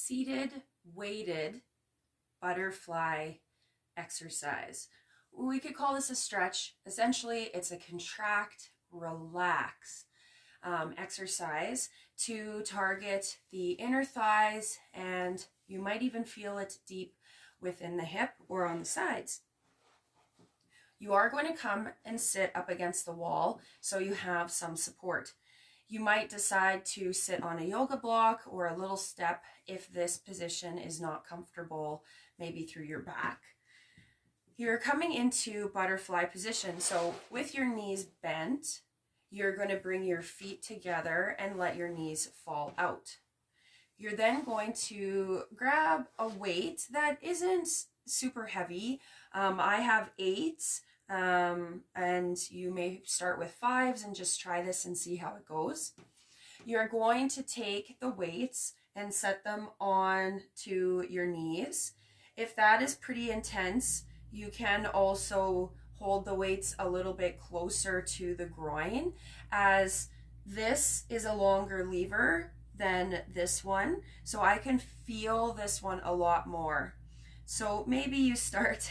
seated, weighted butterfly exercise. We could call this a stretch. Essentially, it's a contract, relax exercise to target the inner thighs, and you might even feel it deep within the hip or on the sides. You are going to come and sit up against the wall so you have some support. You might decide to sit on a yoga block or a little step if this position is not comfortable, maybe through your back. You're coming into butterfly position. So with your knees bent, you're going to bring your feet together and let your knees fall out. You're then going to grab a weight that isn't super heavy. I have 8s. And you may start with 5s and just try this and see how it goes. You're going to take the weights and set them on to your knees. If that is pretty intense, you can also hold the weights a little bit closer to the groin, as this is a longer lever than this one. So I can feel this one a lot more. So maybe you start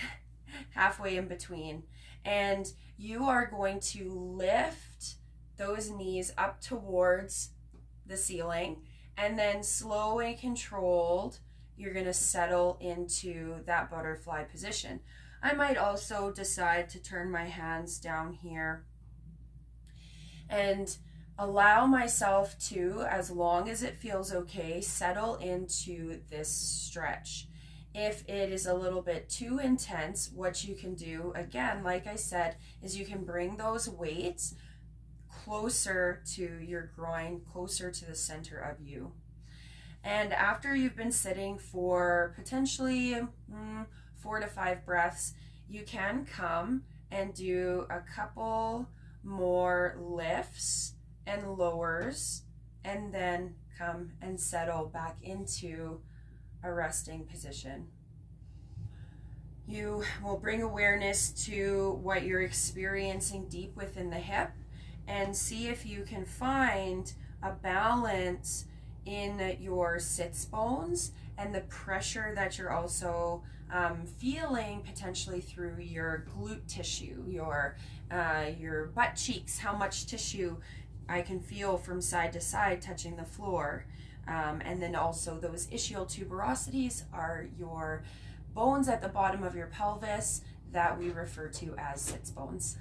halfway in between, and you are going to lift those knees up towards the ceiling, and then slow and controlled, you're going to settle into that butterfly position. I might also decide to turn my hands down here and allow myself to, as long as it feels okay, settle into this stretch. If it is a little bit too intense, what you can do, again, like I said, is you can bring those weights closer to your groin, closer to the center of you. And after you've been sitting for potentially 4 to 5 breaths, you can come and do a couple more lifts and lowers, and then come and settle back into a resting position. You will bring awareness to what you're experiencing deep within the hip, and see if you can find a balance in your sits bones and the pressure that you're also feeling potentially through your glute tissue, your butt cheeks, how much tissue I can feel from side to side touching the floor. And then also those ischial tuberosities are your bones at the bottom of your pelvis that we refer to as sits bones.